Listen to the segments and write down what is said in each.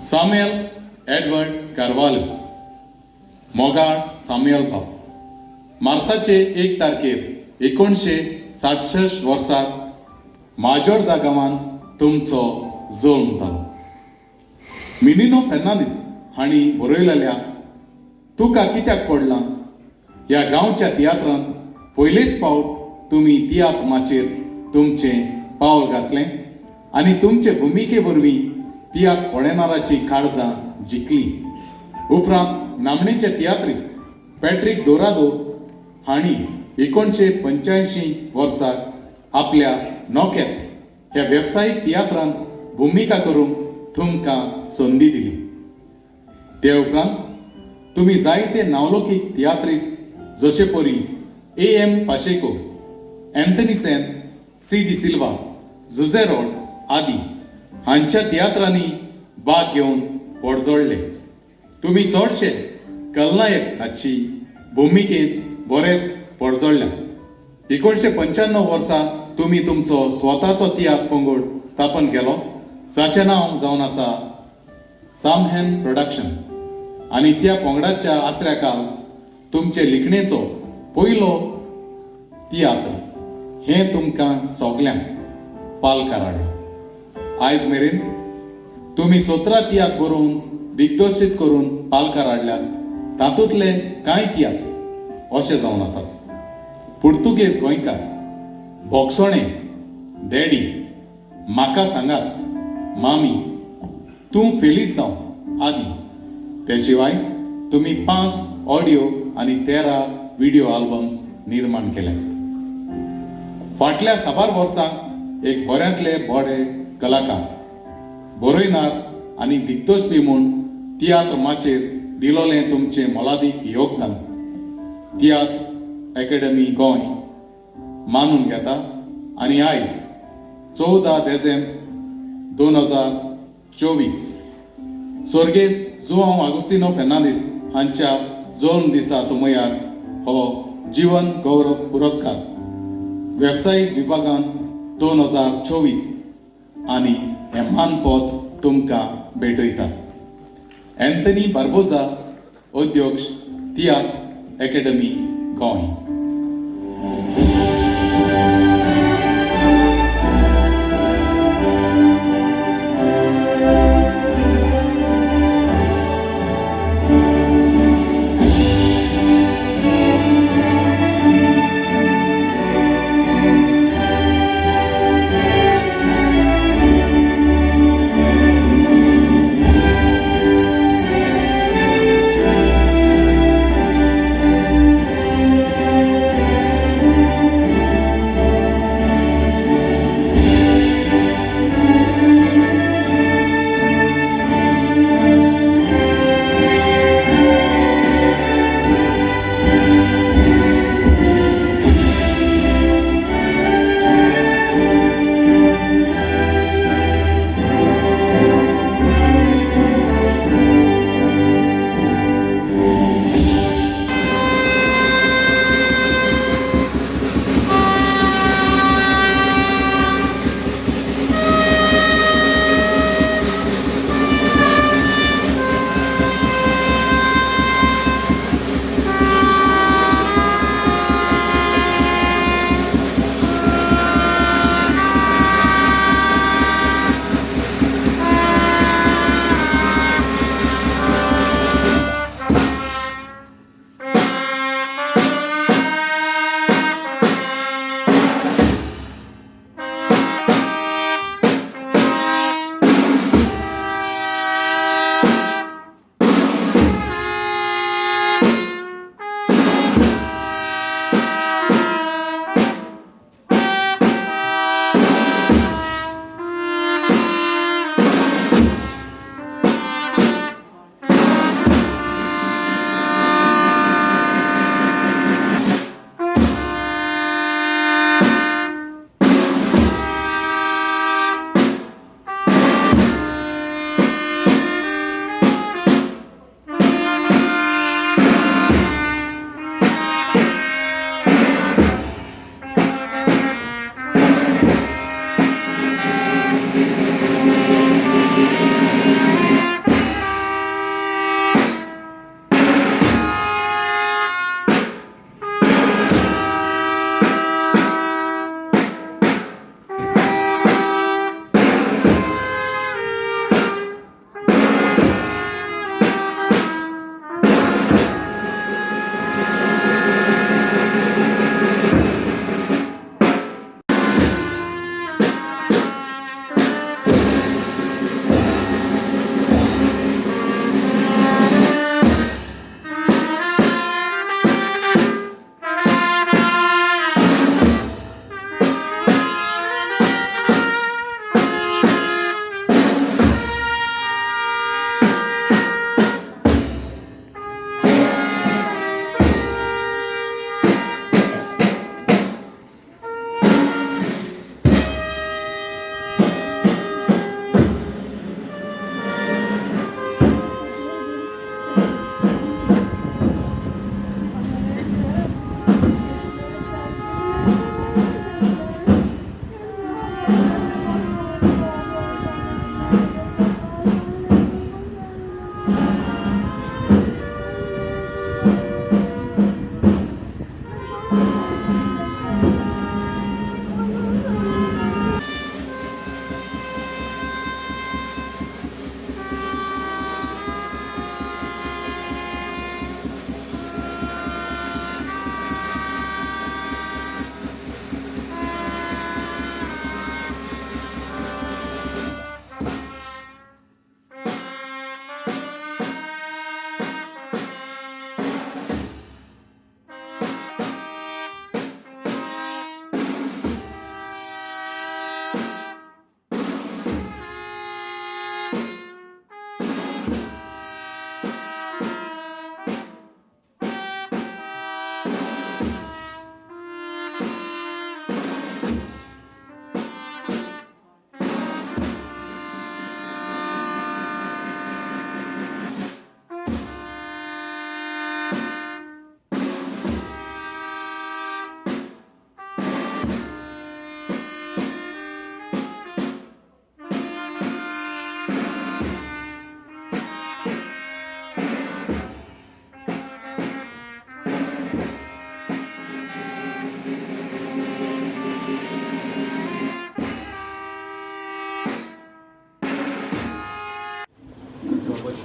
साम्युएल Edward Carvalho, मोगाळ साम्युएल भाव. मार्साचे 1 तारखेर 1967 वर्साक माजोर्दा गांवांत तुमचो जल्म जालो. मिनिनो फेर्नांदीस हांणी बरयलेल्या तुका कित्याक पडलां ह्या गांवच्या तियात्रांत पयलेच फावट तुमी तियात्र माचेर तुमचें पावल घातलें आनी तुमचे भुमिके वरवीं तियात्र पळयणाराची काळजां जिखलीं. उपरांत नामनेचे तियात्रिस्ट पॅट्रिक दोरादो हांणी 1985 वर्साक आपल्या नौकेत ह्या वेवसायीक तियात्रांत भुमिका करूंक तुमकां संदी दिली. ते उपरांत तुमी जायते नावलौकीक तियात्रिस्ट जशे परी A.M. Pacheco, Anthony Sen, C.D. सिल्वा, जुझे रॉड आदी हांच्या तियात्रांनी भाग घेवन पडजोडले. तुमी चडशे खलनायक हाची भुमिकेंत बरेच पडजोडल्यात. 1995 वर्सा तुमी तुमचो स्वताचो तियात्र पंगड स्थापन केलो, जाचें नांव जावन आसा सामहॅन प्रोडक्शन, आनी त्या पंगडाच्या आसऱ्या खाल तुमचे लिखणेचो पयलो तियात्र हें तुमकां सगल्यांक पालकार हाडलो. आयज मेरेन तुमी 17 तियात्र बरोवन दिग्दर्शीत करून पालकार हाडल्यात. तातूंतले कांय तियात्र अशे जावन आसात: पुर्तुगेज गोंयकार, बोगसोणे, डॅडी, म्हाका सांगात, मामी, तूं फेलीस जावं आदी. ते शिवाय तुमी 5 ऑडिओ आनी 13 व्हिडिओ आल्बम्स निर्माण केल्यात. फाटल्या साबार वर्सांक एक बऱ्यांतले बरे कलाकार, बरयणार आनी दिग्दर्शक म्हूण तियात्र माचेर दिलोलें तुमचें मोलादीक योगदान तियात्र अकादेमी गोंय मानून घेता आनी आयज 14 डिसेंबर 2024 स्वर्गेस जोआंव आगोस्तिनो फेर्नांदीस हांच्या जल्म दिसा सुमयार हो जीवन गौरव पुरस्कार वेवसायीक विभागान 2024 आनी हें मानपद तुमकां भेटयता. एंथनी बार्बोजा, अध्यक्ष, तियात्र अकादेमी गोंय.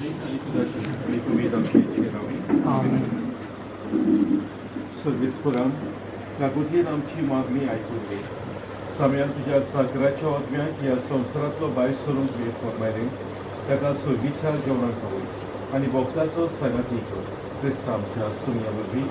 देवाची आणि तुझ्याची आणि तुम्ही दाखवायची राहावी. सर्वेस्पराम ह्या गोदीन आमची मागणी आयकून घे. साम्यान तुझ्या सागराच्या ओतम्याक ह्या संवसारांतलो भायर सरूंक तुवें फरमायलें, ताका सोर्गीच्या जेवणाक घाल आनी भोगताचो सांगाती कर. क्रिस्त आमच्या सुमया वरवीं.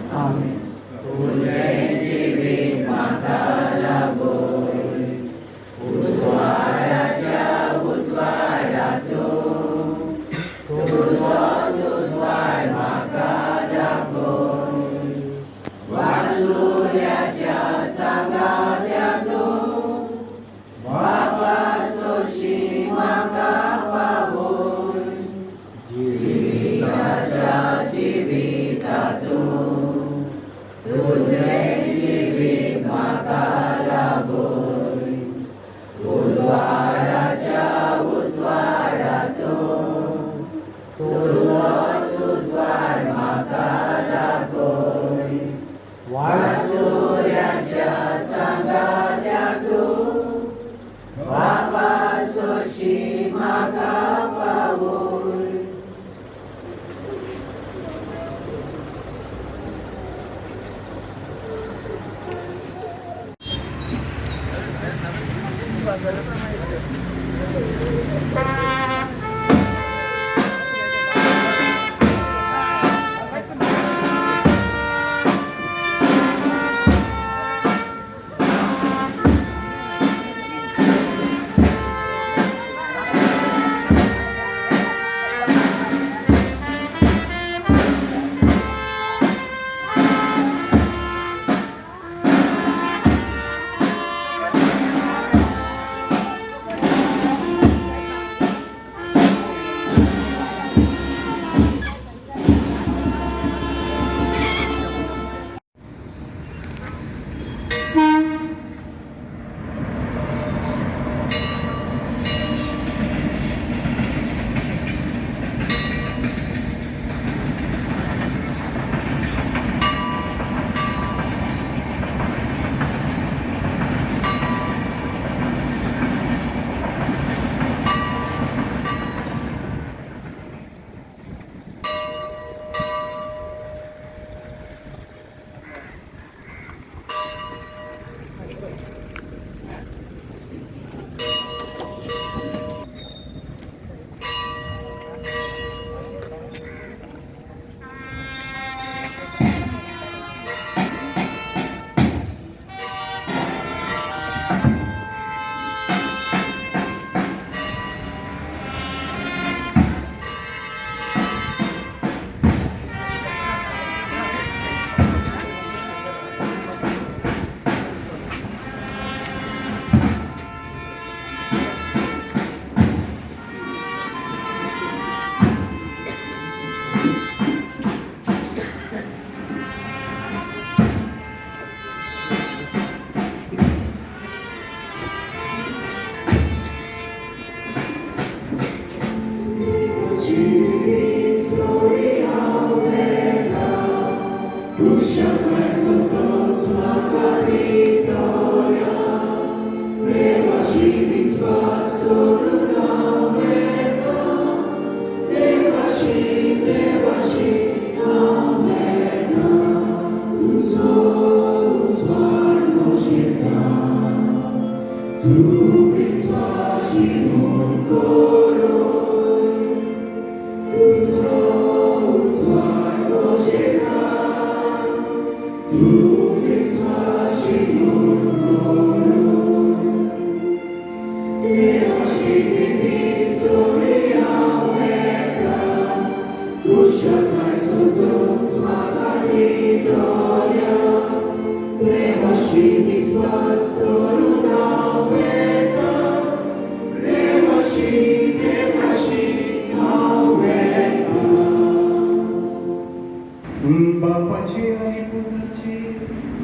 बापाचे आणि पुताचे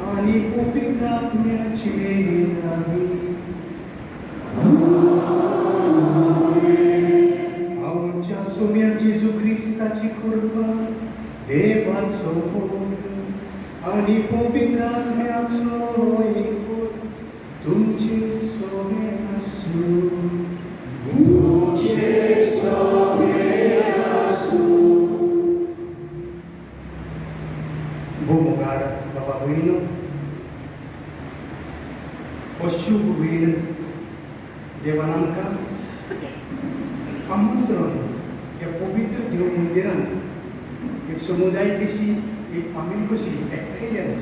आणि पवित्र आत्म्याचे नावे. आमच्या सोम्या जेजू ख्रिस्ताची कृपा, देवाचो मोग आणि पवित्र आत्म्याचो एकूण तुमचे सोमे आसूं. तुमचे सोमे आसूं. देवान आमकां आमंत्रण ह्या पवित्र देव मंदिरांत एक समुदाय कशी एक फामील कशी एकठांयल्यात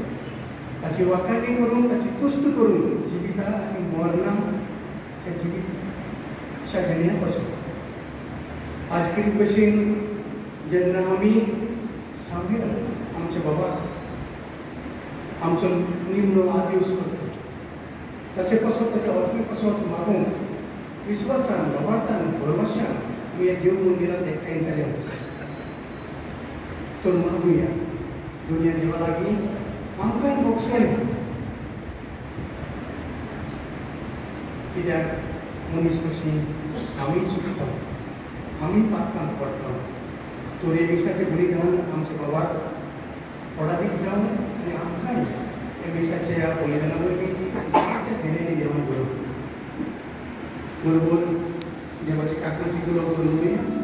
ताची वाखाणणी करून ताची तुस्त करून जिविता आनी मरणाच्या जिवितच्या देण्या पासून आज करी भशेन जेन्ना आमी सामेल आमच्या बाबाक आमचो निमणो आदेश करता ताचे पासून ताच्या आत्मे पासून मागूंक विस्वासान बाबार्थान भरवशान आमी ह्या देव मंदिरांत एकठांय जाल्या तर मागुया दुनिया देवा लागीं आमकांय बोगसणें कित्याक मनीस कशी आमी चुकता आमी पातकांत पडटा तो रेमिसाचें बलिदान आमच्या बाबाक फळादीक जावन आनी आमकांय रेमिसाच्या ह्या बलिदाना वरवीं जायत्या देण्यानी देवान बरोबर बरोबर देवाची काकुळती उलो करून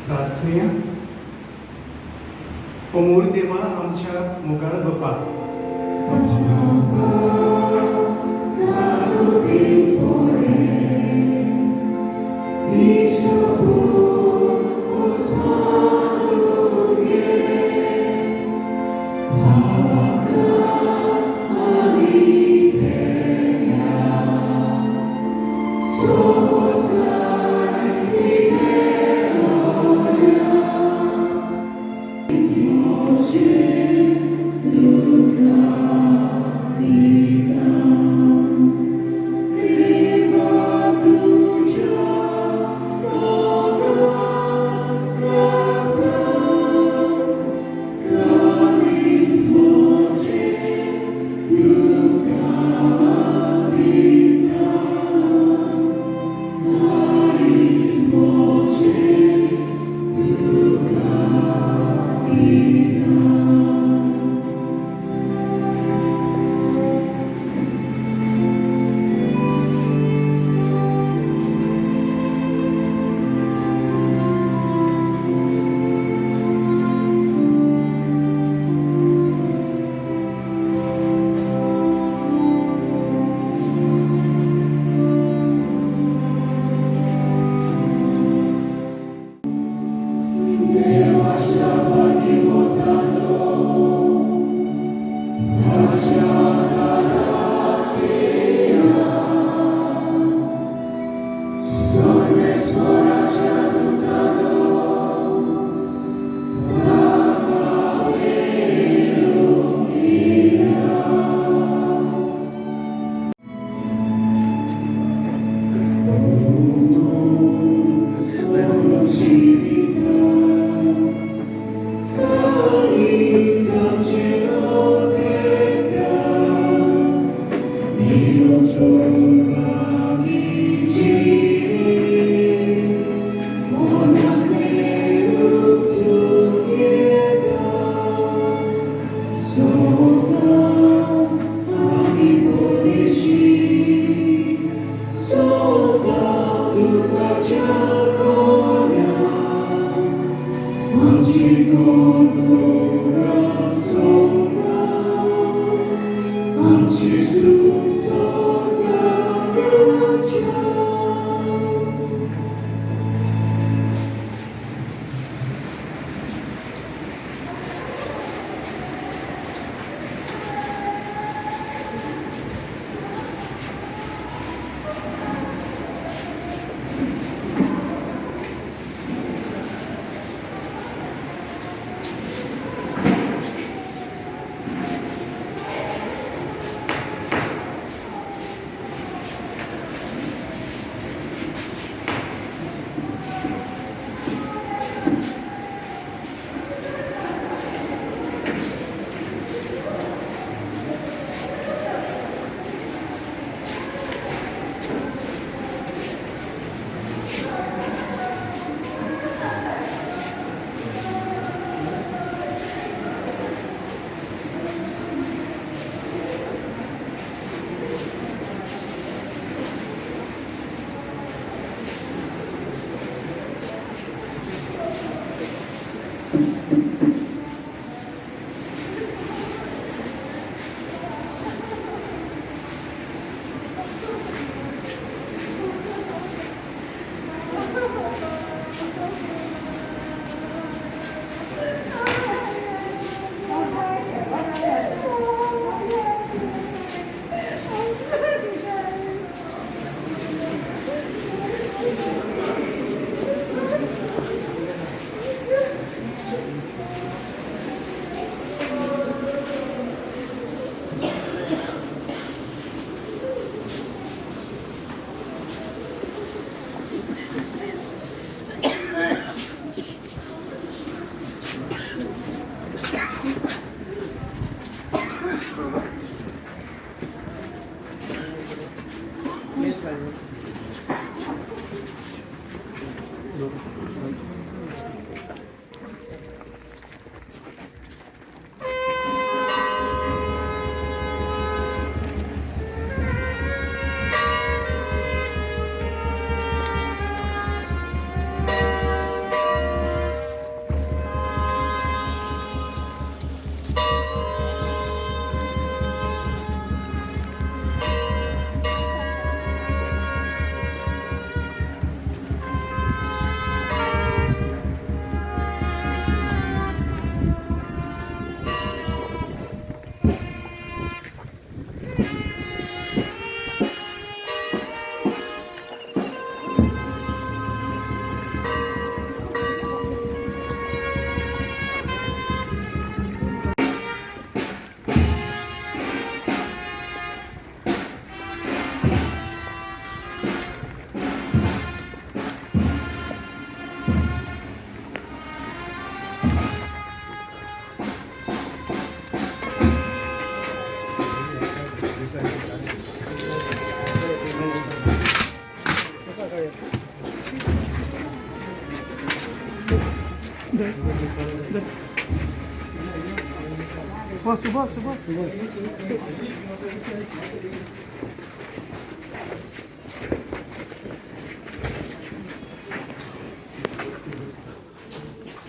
प्रार्थना अमोल देवा आमच्या मोगाळ बापा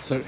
Sorry.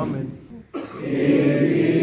Amen.